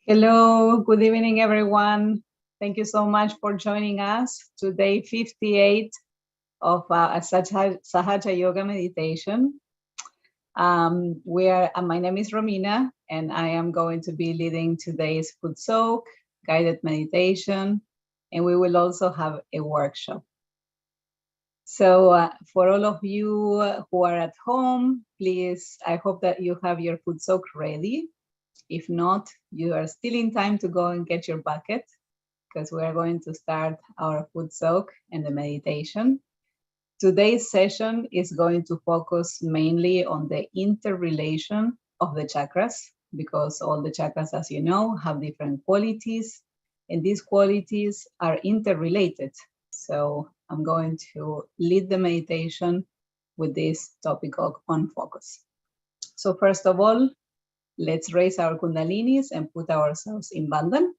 Hello, good evening, everyone. Thank you so much for joining us. Today, 58 of Sahaja Yoga meditation. My name is Romina, and I am going to be leading today's foot soak, guided meditation, and we will also have a workshop. So for all of you who are at home, please, I hope that you have your foot soak ready. If not, you are still in time to go and get your bucket because we are going to start our foot soak and the meditation. Today's session is going to focus mainly on the interrelation of the chakras because all the chakras, as you know, have different qualities and these qualities are interrelated. So I'm going to lead the meditation with this topic on focus. So first of all, let's raise our kundalinis and put ourselves in bandhan.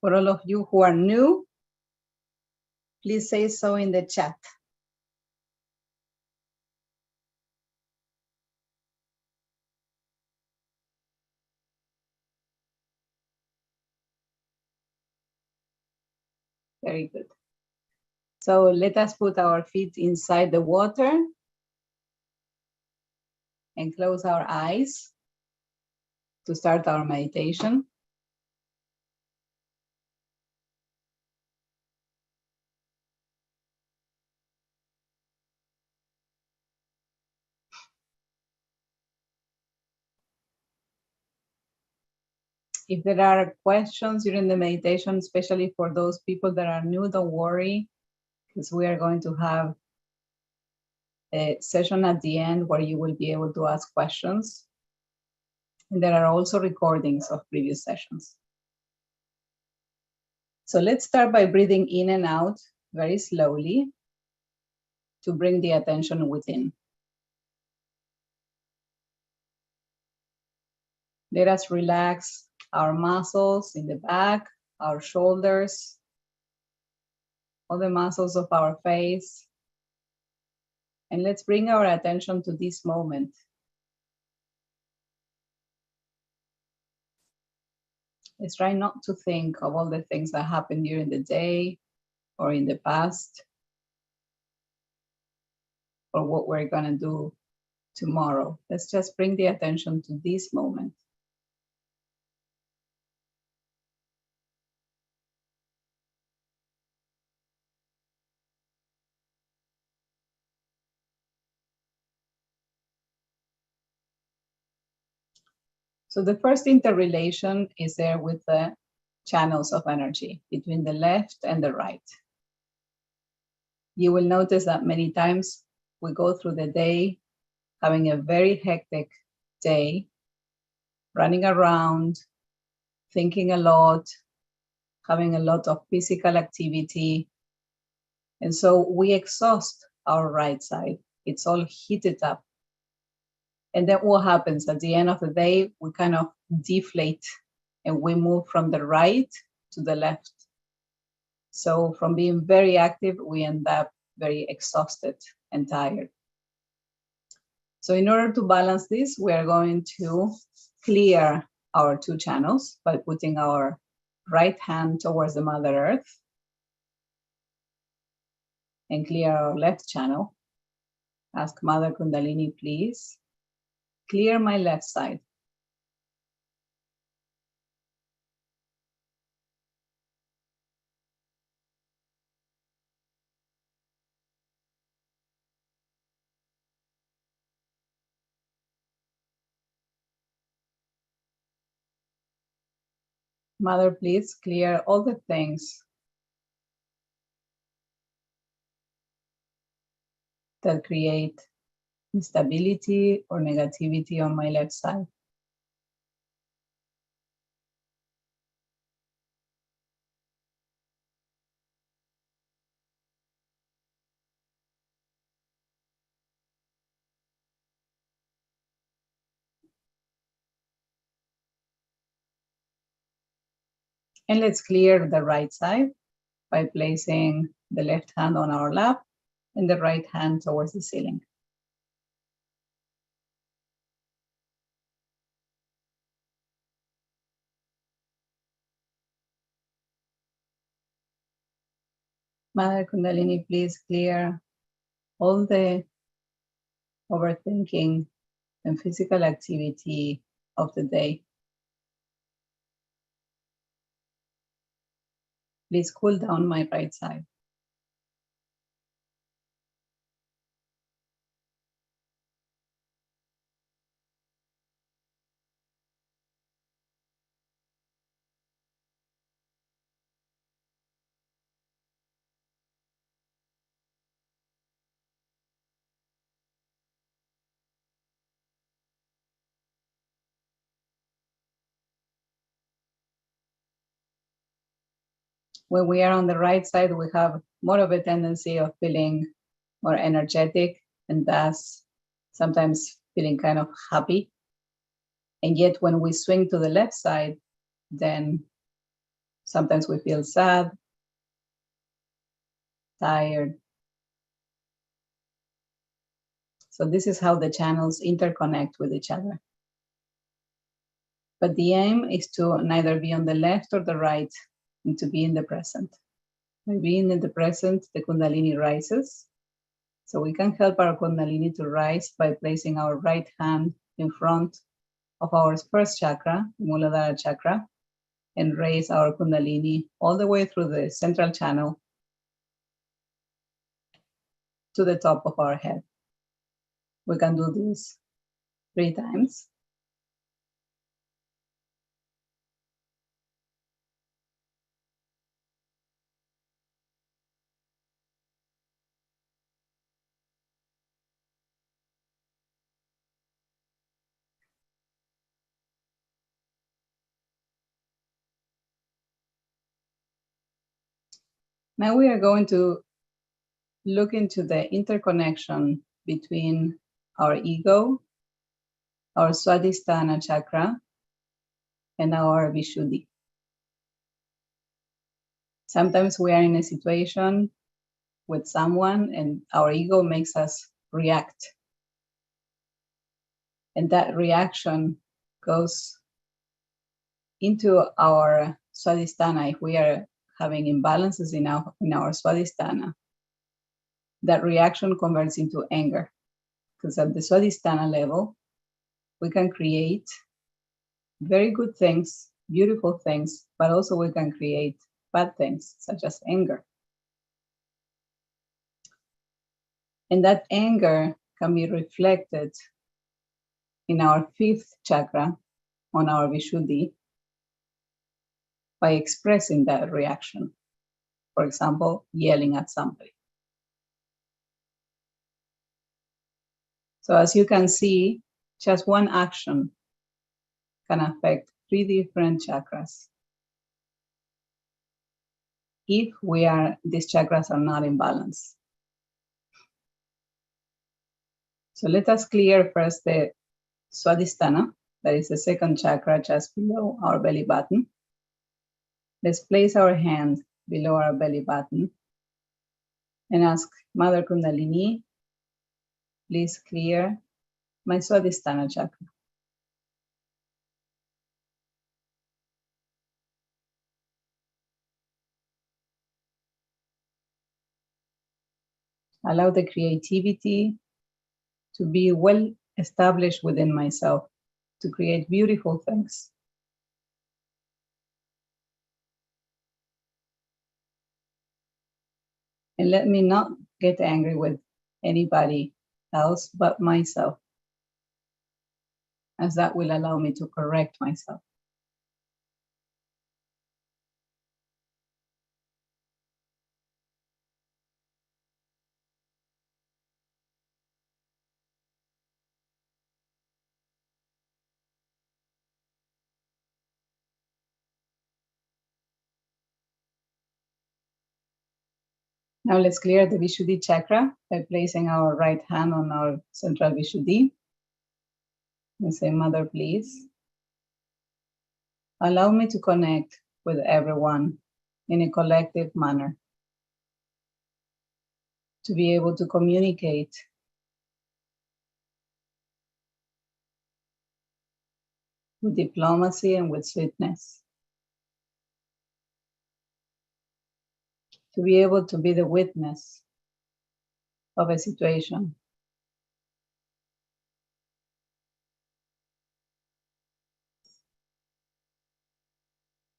For all of you who are new, please say so in the chat. Very good. So let us put our feet inside the water and close our eyes to start our meditation. If there are questions during the meditation, especially for those people that are new, don't worry, because we are going to have a session at the end where you will be able to ask questions. And there are also recordings of previous sessions. So let's start by breathing in and out very slowly to bring the attention within. Let us relax our muscles in the back, our shoulders, all the muscles of our face. And let's bring our attention to this moment. Let's try not to think of all the things that happened during the day or in the past or what we're going to do tomorrow. Let's just bring the attention to this moment. So the first interrelation is there with the channels of energy between the left and the right. You will notice that many times we go through the day having a very hectic day, running around, thinking a lot, having a lot of physical activity. And so we exhaust our right side. It's all heated up. And then what happens at the end of the day, we kind of deflate and we move from the right to the left. So from being very active, we end up very exhausted and tired. So in order to balance this, we are going to clear our two channels by putting our right hand towards the Mother Earth and clear our left channel. Ask Mother Kundalini, please, clear my left side. Mother, please clear all the things that create instability or negativity on my left side. And let's clear the right side by placing the left hand on our lap and the right hand towards the ceiling. Mother Kundalini, please clear all the overthinking and physical activity of the day. Please cool down my right side. When we are on the right side, we have more of a tendency of feeling more energetic and thus sometimes feeling kind of happy. And yet when we swing to the left side, then sometimes we feel sad, tired. So this is how the channels interconnect with each other. But the aim is to neither be on the left or the right, and to be in the present. By being in the present, the Kundalini rises. So we can help our Kundalini to rise by placing our right hand in front of our first chakra, Muladhara chakra, and raise our Kundalini all the way through the central channel to the top of our head. We can do this 3 times. Now we are going to look into the interconnection between our ego, our Swadhisthana chakra, and our Vishuddhi. Sometimes we are in a situation with someone and our ego makes us react. And that reaction goes into our Swadhisthana. If we are having imbalances in our Swadhisthana, that reaction converts into anger. Because at the Swadhisthana level, we can create very good things, beautiful things, but also we can create bad things, such as anger. And that anger can be reflected in our 5th chakra, on our Vishuddhi, by expressing that reaction. For example, yelling at somebody. So as you can see, just one action can affect 3 different chakras if these chakras are not in balance. So let us clear first the Swadhisthana, that is the 2nd chakra just below our belly button. Let's place our hand below our belly button and ask Mother Kundalini, please clear my Swadhisthana chakra. Allow the creativity to be well established within myself, to create beautiful things. And let me not get angry with anybody else but myself, as that will allow me to correct myself. Now let's clear the Vishuddhi chakra by placing our right hand on our central Vishuddhi. And say, Mother, please allow me to connect with everyone in a collective manner, to be able to communicate with diplomacy and with sweetness, to be able to be the witness of a situation.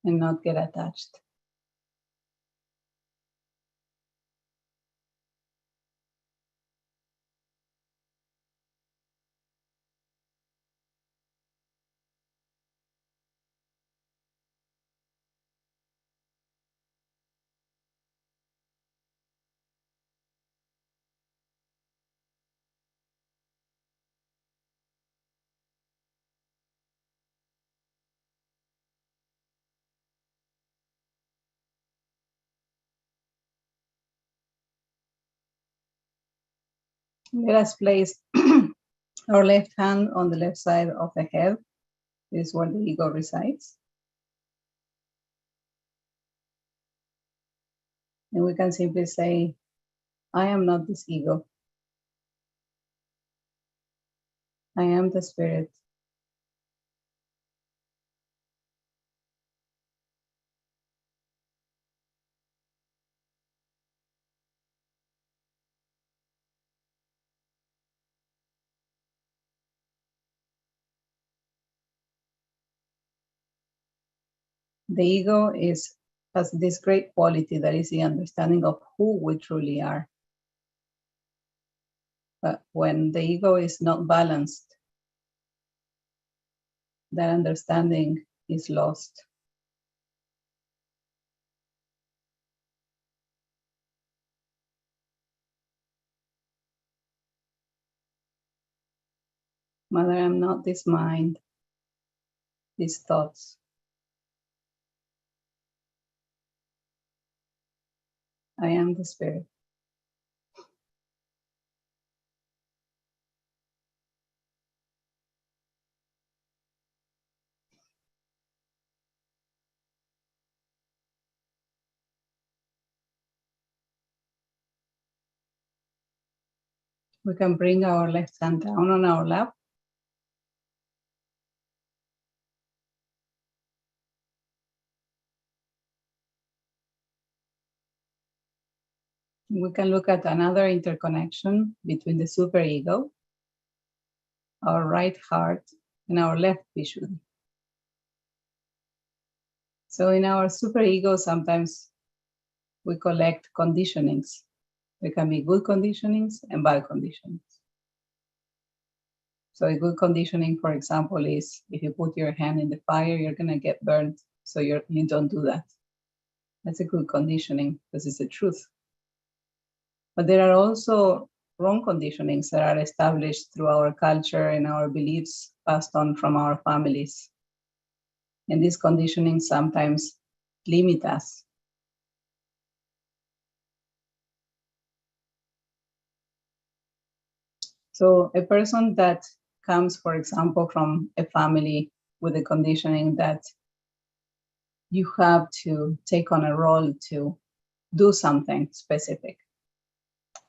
And not get attached. Let us place our left hand on the left side of the head. This is where the ego resides. And we can simply say, I am not this ego. I am the spirit. The ego has this great quality that is the understanding of who we truly are. But when the ego is not balanced, that understanding is lost. Mother, I am not this mind, these thoughts. I am the spirit. We can bring our left hand down on our lap. We can look at another interconnection between the superego, our right heart, and our left Vishuddhi. So in our superego, sometimes we collect conditionings. There can be good conditionings and bad conditionings. So a good conditioning, for example, is if you put your hand in the fire, you're going to get burned. So you don't do that. That's a good conditioning because it's the truth. But there are also wrong conditionings that are established through our culture and our beliefs passed on from our families. And these conditionings sometimes limit us. So a person that comes, for example, from a family with a conditioning that you have to take on a role to do something specific,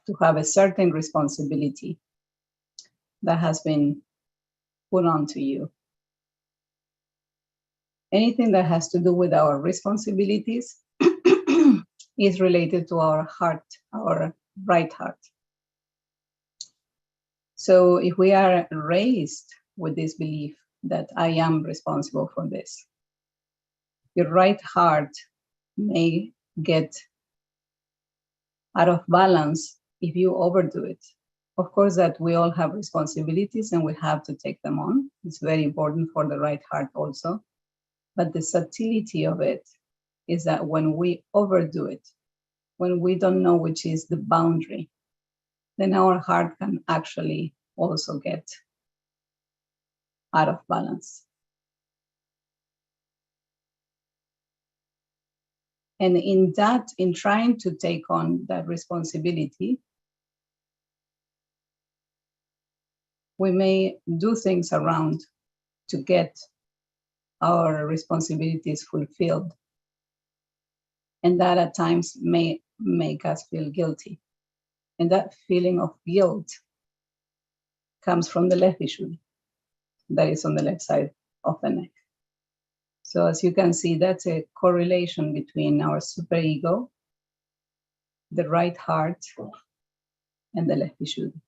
to have a certain responsibility that has been put onto you. Anything that has to do with our responsibilities is related to our heart, our right heart. So if we are raised with this belief that I am responsible for this, your right heart may get out of balance if you overdo it. Of course, that we all have responsibilities and we have to take them on. It's very important for the right heart also. But the subtlety of it is that when we overdo it, when we don't know which is the boundary, then our heart can actually also get out of balance. And in trying to take on that responsibility, we may do things around to get our responsibilities fulfilled. And that at times may make us feel guilty. And that feeling of guilt comes from the left Vishuddhi, that is on the left side of the neck. So as you can see, that's a correlation between our superego, the right heart, and the left Vishuddhi.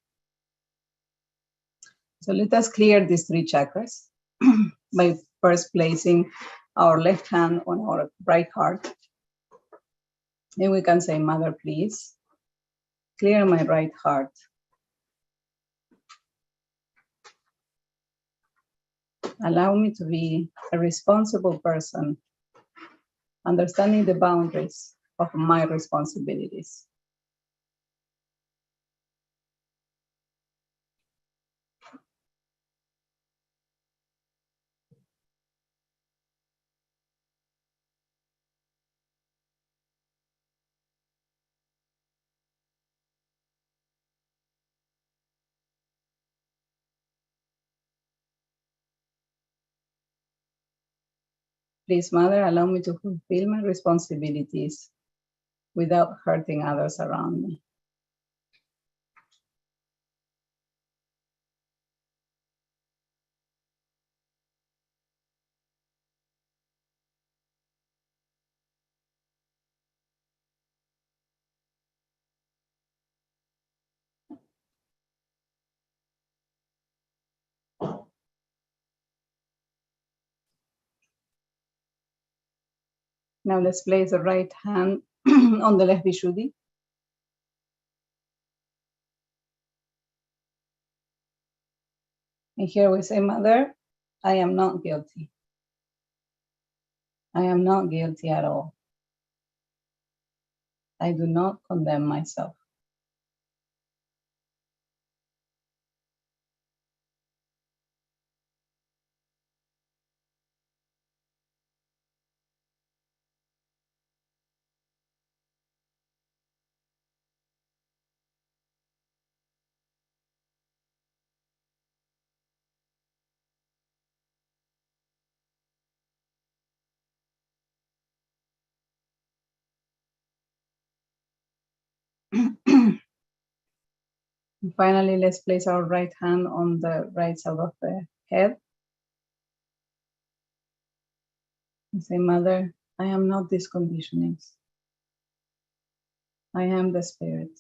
So let us clear these three chakras by first placing our left hand on our right heart. And we can say, Mother, please, clear my right heart. Allow me to be a responsible person, understanding the boundaries of my responsibilities. Please, Mother, allow me to fulfill my responsibilities without hurting others around me. Now let's place the right hand on the left Vishuddhi. And here we say, Mother, I am not guilty. I am not guilty at all. I do not condemn myself. Finally, let's place our right hand on the right side of the head. And say, Mother, I am not these conditionings. I am the spirit.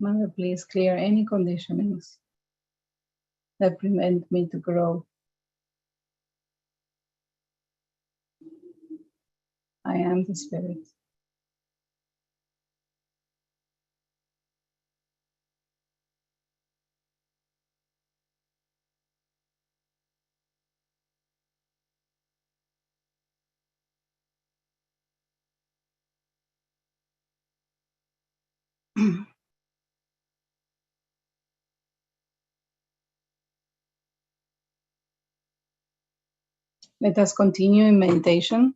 Mother, please clear any conditionings that prevent me to grow. I am the spirit. Let us continue in meditation.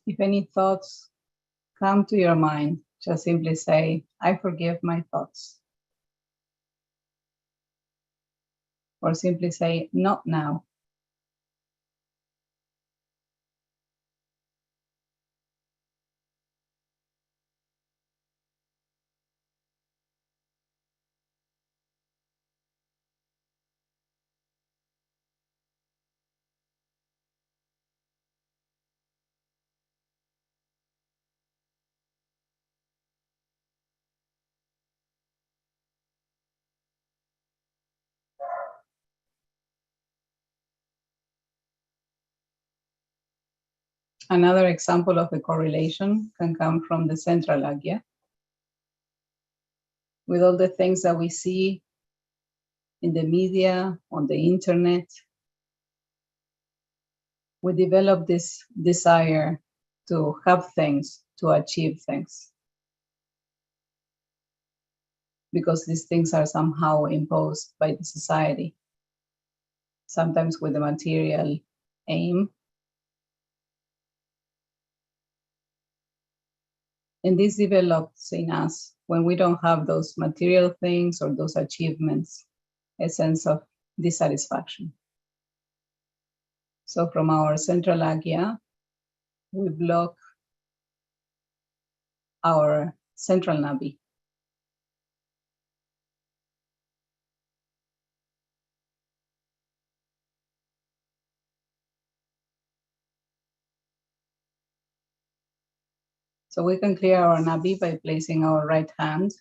If any thoughts come to your mind, just simply say, I forgive my thoughts. Or simply say, not now. Another example of a correlation can come from the central agya. With all the things that we see in the media, on the internet, we develop this desire to have things, to achieve things, because these things are somehow imposed by the society, sometimes with a material aim. And this develops in us when we don't have those material things or those achievements, a sense of dissatisfaction. So from our central agya, we block our central nabi. So we can clear our nabi by placing our right hand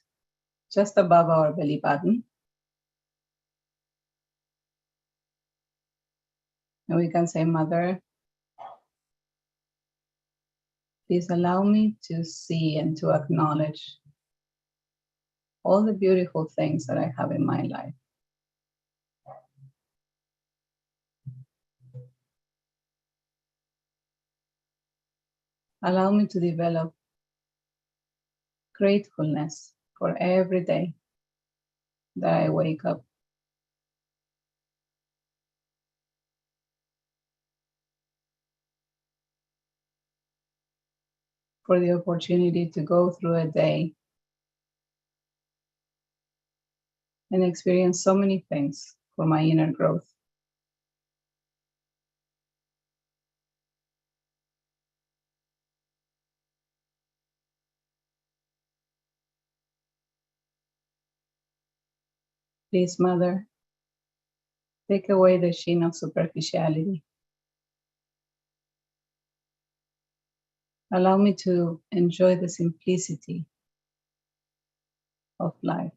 just above our belly button. And we can say, Mother, please allow me to see and to acknowledge all the beautiful things that I have in my life. Allow me to develop gratefulness for every day that I wake up. For the opportunity to go through a day and experience so many things for my inner growth. Please, Mother, take away the sheen of superficiality. Allow me to enjoy the simplicity of life.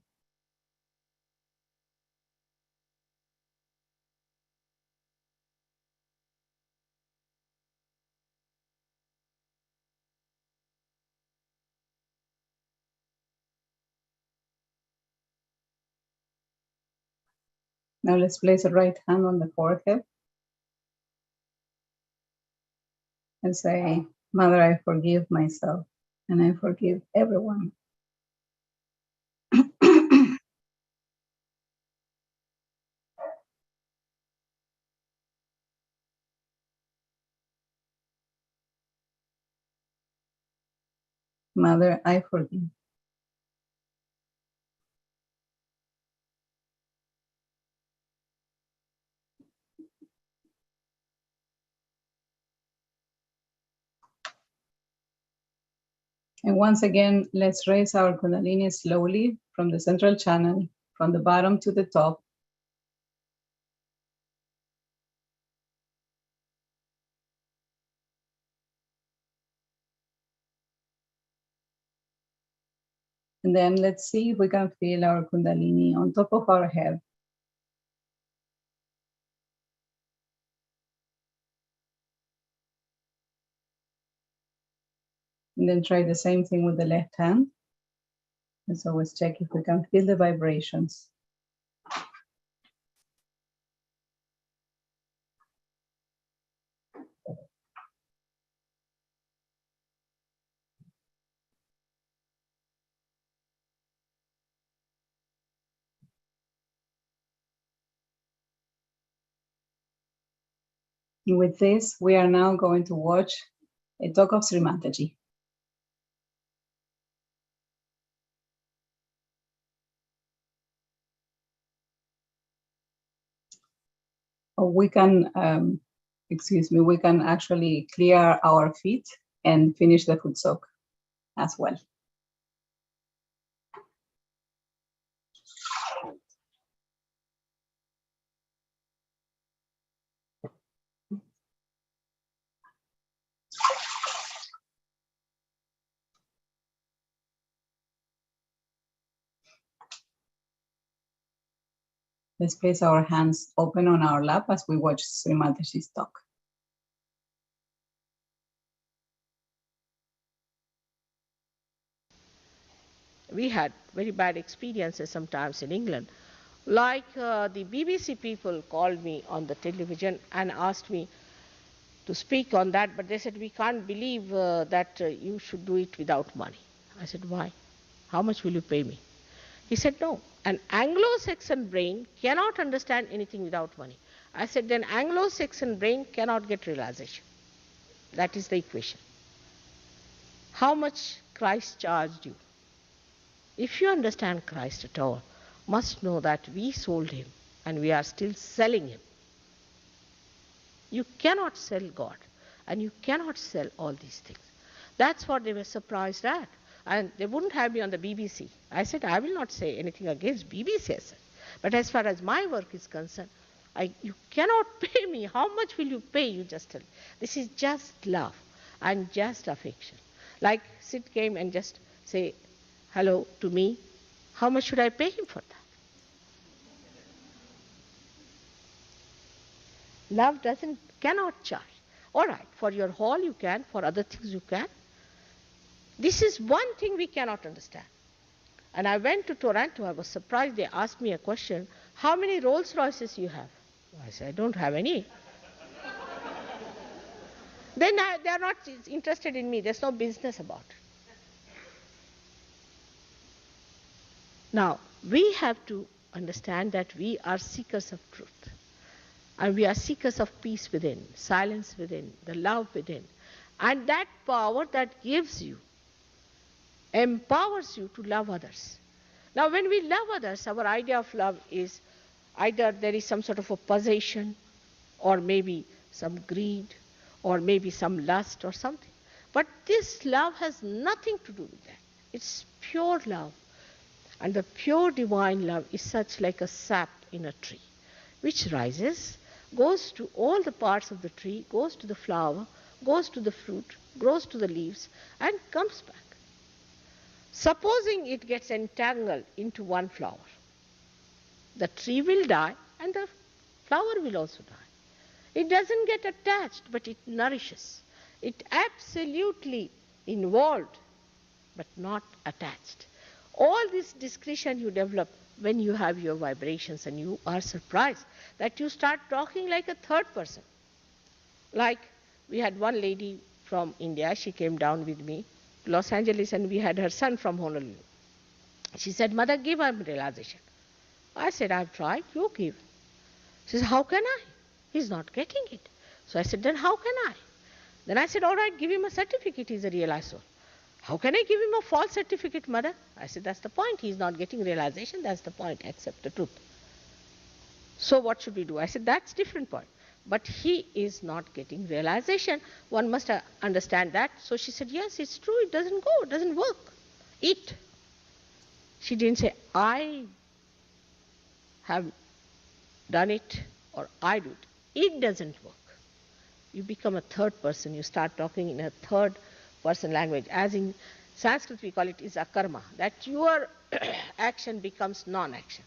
Now let's place the right hand on the forehead and say, Mother, I forgive myself and I forgive everyone. Mother, I forgive. And once again, let's raise our Kundalini slowly from the central channel, from the bottom to the top. And then let's see if we can feel our Kundalini on top of our head. And then try the same thing with the left hand. Let's always check if we can feel the vibrations. And with this, we are now going to watch a talk of Shri Mataji. Or we can, we can actually clear our feet and finish the foot soak as well. Let's place our hands open on our lap as we watch Shri Mataji's talk. We had very bad experiences sometimes in England Like the BBC people called me on the television and asked me to speak on that, but they said, we can't believe that you should do it without money. I said, why? How much will you pay me? He said, no, an Anglo-Saxon brain cannot understand anything without money. I said, then Anglo-Saxon brain cannot get realization. That is the equation. How much Christ charged you? If you understand Christ at all, must know that we sold him and we are still selling him. You cannot sell God and you cannot sell all these things. That's what they were surprised at. And they wouldn't have me on the BBC. I said, I will not say anything against BBC. But as far as my work is concerned, you cannot pay me. How much will you pay? You just tell me. This is just love and just affection. Like Sid came and just say hello to me. How much should I pay him for that? Love cannot charge. All right, for your hall you can, for other things you can. This is one thing we cannot understand. And I went to Toronto, I was surprised, they asked me a question, how many Rolls Royces you have? I said, I don't have any. Then they are not interested in me, there's no business about it. Now, we have to understand that we are seekers of truth. And we are seekers of peace within, silence within, the love within. And that power that gives you, empowers you to love others. Now when we love others, our idea of love is either there is some sort of a possession, or maybe some greed, or maybe some lust or something. But this love has nothing to do with that. It's pure love. And the pure divine love is such like a sap in a tree, which rises, goes to all the parts of the tree, goes to the flower, goes to the fruit, grows to the leaves, and comes back. Supposing it gets entangled into one flower, the tree will die and the flower will also die. It doesn't get attached, but it nourishes. It absolutely involved, but not attached. All this discretion you develop when you have your vibrations, and you are surprised that you start talking like a third person. Like we had one lady from India, she came down with me to Los Angeles, and we had her son from Honolulu. She said, Mother, give him realization. I said, I've tried, you give. She said, how can I? He's not getting it. So I said, then how can I? Then I said, all right, give him a certificate, he's a realized soul. How can I give him a false certificate, Mother? I said, that's the point. He's not getting realization. That's the point. Accept the truth. So what should we do? I said, that's different point. But he is not getting realization. One must understand that. So she said, yes, it's true. It doesn't go. It doesn't work. It. She didn't say, I have done it or I do it. It doesn't work. You become a third person. You start talking in a third person language. As in Sanskrit we call it is akarma, that your action becomes non-action.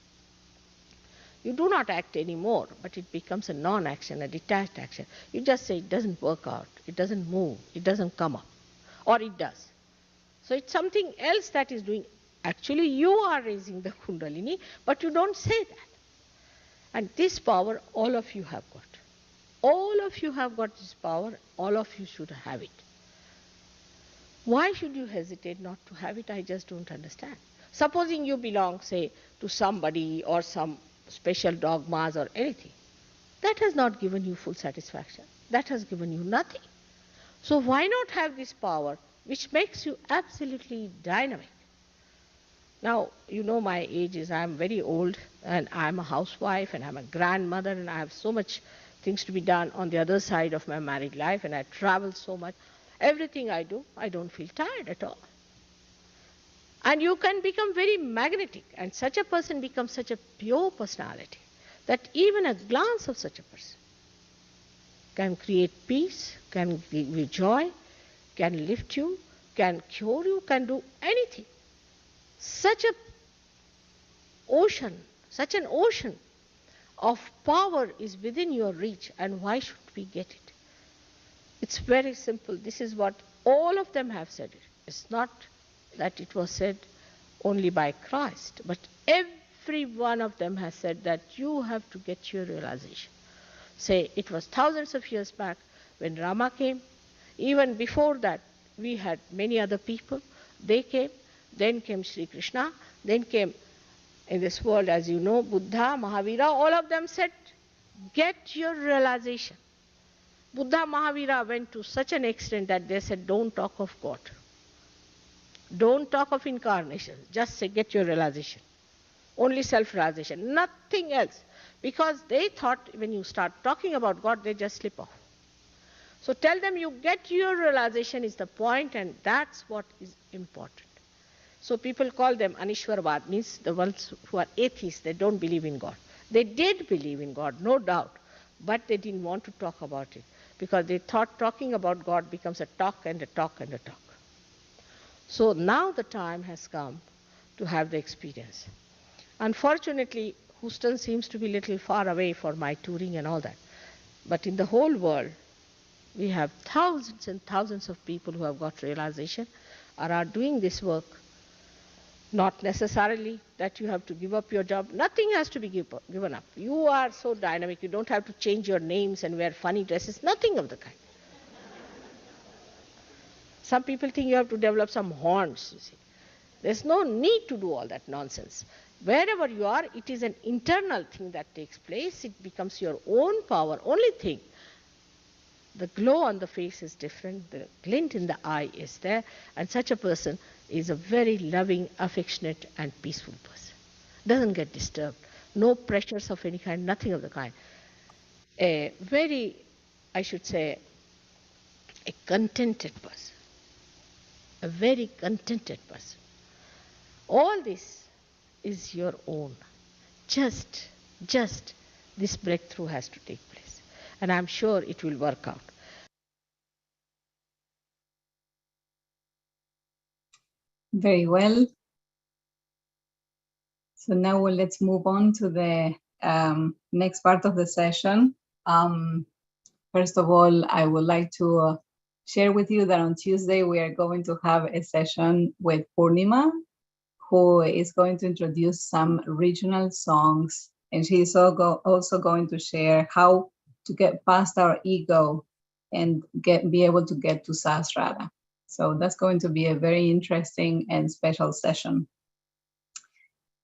You do not act anymore, but it becomes a non-action, a detached action. You just say it doesn't work out, it doesn't move, it doesn't come up, or it does. So it's something else that is doing. Actually you are raising the kundalini, but you don't say that. And this power all of you have got. All of you have got this power, all of you should have it. Why should you hesitate not to have it? I just don't understand. Supposing you belong, say, to somebody or some special dogmas or anything, that has not given you full satisfaction. That has given you nothing. So why not have this power which makes you absolutely dynamic? Now, you know my age is, I'm very old and I'm a housewife and I'm a grandmother and I have so much things to be done on the other side of my married life, and I travel so much. Everything I do, I don't feel tired at all. And you can become very magnetic, and such a person becomes such a pure personality that even a glance of such a person can create peace, can give you joy, can lift you, can cure you, can do anything. Such an ocean of power is within your reach, and why should we get it? It's very simple. This is what all of them have said. It's not that it was said only by Christ, but every one of them has said that you have to get your realization. Say, it was thousands of years back when Rama came. Even before that, we had many other people. They came. Then came Sri Krishna. Then came, in this world, as you know, Buddha, Mahavira. All of them said, get your realization. Buddha, Mahavira went to such an extent that they said, don't talk of God. Don't talk of incarnation. Just say, get your realization. Only self-realization, nothing else. Because they thought when you start talking about God, they just slip off. So tell them you get your realization is the point, and that's what is important. So people call them Anishwarvad, means the ones who are atheists, they don't believe in God. They did believe in God, no doubt, but they didn't want to talk about it because they thought talking about God becomes a talk and a talk and a talk. So now the time has come to have the experience. Unfortunately, Houston seems to be a little far away for my touring and all that. But in the whole world, we have thousands and thousands of people who have got realization or are doing this work. Not necessarily that you have to give up your job. Nothing has to be given up. You are so dynamic. You don't have to change your names and wear funny dresses. Nothing of the kind. Some people think you have to develop some horns, you see. There's no need to do all that nonsense. Wherever you are, it is an internal thing that takes place. It becomes your own power. Only thing, the glow on the face is different. The glint in the eye is there. And such a person is a very loving, affectionate, and peaceful person. Doesn't get disturbed. No pressures of any kind, nothing of the kind. A very, I should say, a contented person. A very contented person. All this is your own. Just this breakthrough has to take place. And I'm sure it will work out. Very well. So now let's move on to the next part of the session. First of all, I would like to share with you that on Tuesday we are going to have a session with Purnima, who is going to introduce some regional songs, and she's also going to share how to get past our ego and be able to get to Sahasrara. So that's going to be a very interesting and special session.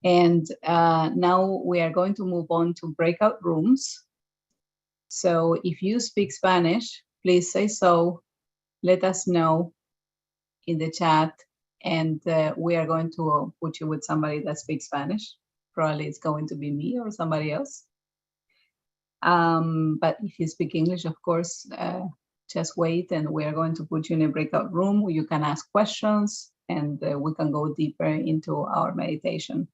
And now we are going to move on to breakout rooms. So if you speak Spanish, please say so. Let us know in the chat, and we are going to put you with somebody that speaks Spanish. Probably it's going to be me or somebody else. But if you speak English, of course, just wait, and we are going to put you in a breakout room where you can ask questions, and we can go deeper into our meditation.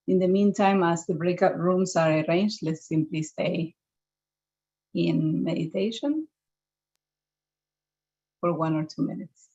In the meantime, as the breakout rooms are arranged, let's simply stay in meditation for 1 or 2 minutes.